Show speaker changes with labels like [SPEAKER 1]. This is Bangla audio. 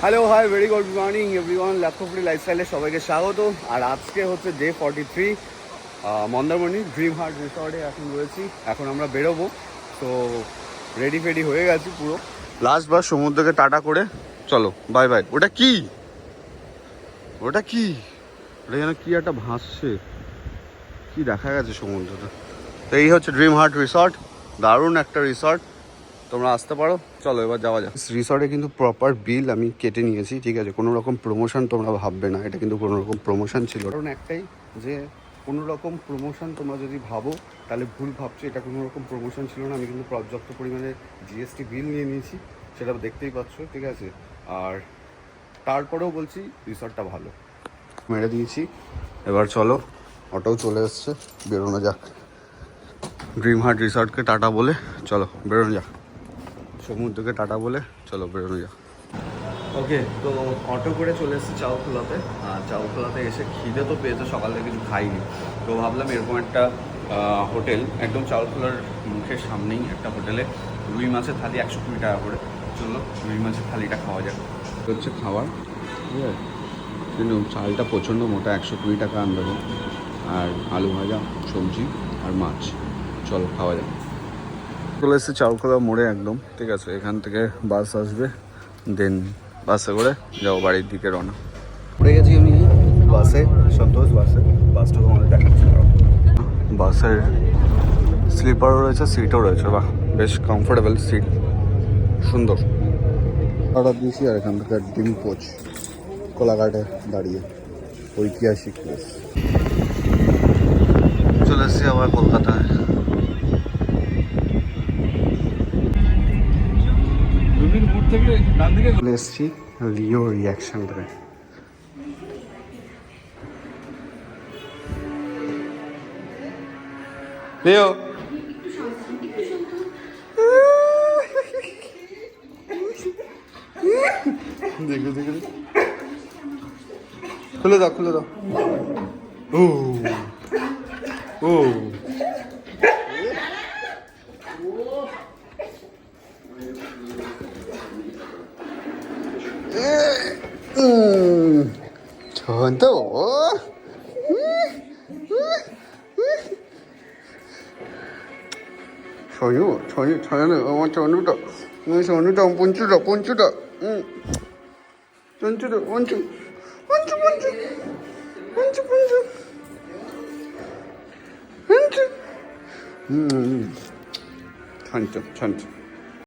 [SPEAKER 1] Hello hi very good morning everyone, ল্যাপটপরি লাইফস্টাইলে সবাইকে স্বাগত। আর আজকে হচ্ছে ডে 43, মন্দারমণি ড্রিম হার্ট রিসর্টে এখন রয়েছি। এখন আমরা বেরোবো, তো রেডি ফেডি হয়ে গেছি পুরো। লাস্ট বার সমুদ্রকে টাটা করে চলো বাই বাই। ওটা কি ওটা কি ওটা যেন কি একটা ভাসছে, কি দেখা গেছে সমুদ্রটা। তো এই হচ্ছে ড্রিম হার্ট রিসর্ট, দারুণ একটা রিসর্ট, তোমরা আসতে পারো। চলো এবার যাওয়া যাক। রিসর্টে কিন্তু প্রপার বিল আমি কেটে নিয়েছি, ঠিক আছে? কোনো রকম প্রমোশন তোমরা ভাববে না, এটা কিন্তু কোনো রকম প্রমোশন ছিল। কারণ একটাই যে কোনো রকম প্রমোশন তোমরা যদি ভাবো তাহলে ভুল ভাবছো, এটা কোনো রকম প্রমোশন ছিল না। আমি কিন্তু পর্যাপ্ত পরিমাণে জিএসটি বিল নিয়ে নিয়েছি, সেটা দেখতেই পাচ্ছ, ঠিক আছে? আর তারপরেও বলছি রিসর্টটা ভালো, মেরে দিয়েছি। এবার চলো, অটোও চলে এসছে, বেরোনো যাক। ড্রিম হার্ট রিসর্টকে টাটা বলে চলো বেরোনো যাক, সমুদ্রকে টাটা বলে চলো বেরোনো যাক। ওকে, তো অটো করে চলে এসেছি চাউখোলাতে। আর চাউখোলাতে এসে খিদে তো পেয়েছে, সকাল থেকে কিছু খাইনি। তো ভাবলাম এরকম একটা হোটেল, একদম চাউখোলার মুখের সামনেই একটা হোটেলে রুই মাছের থালি 120 টাকা করে। চলো রুই মাছের থালিটা খাওয়া যাক। হচ্ছে খাবার, ঠিক আছে? কিন্তু চালটা প্রচণ্ড মোটা, 120 টাকা আন্দাজে। আর আলু ভাজা, সবজি আর মাছ। চলো খাওয়া যাক। চলে এসেছে চাউখোলা মোড়ে একদম, ঠিক আছে? এখান থেকে বাস আসবে, দেন বাসে করে যাবো বাড়ির দিকে রওনা। পড়ে গেছি আমি বাসে, সন্তোষ বাসে। বাসটা তোমাদের দেখাচ্ছি। বাসের স্লিপারও রয়েছে, সিটও রয়েছে, বাহ বেশ কমফোর্টেবল সিট, সুন্দর। অর্ডার দিয়েছি। আর এখান থেকে ডিম পোচ, কোলাঘাটে দাঁড়িয়ে, ঐতিহাসিক প্লেস। চলে এসেছি আবার কলকাতায়। চলে এসেছি লিও রিয়াকশন থেকে। লিও দেখো দেখো, খুলে দাও খুলে দাও। ও ও 전도 저는 전우다 전우다 본주다 전주다 원주 전주 전주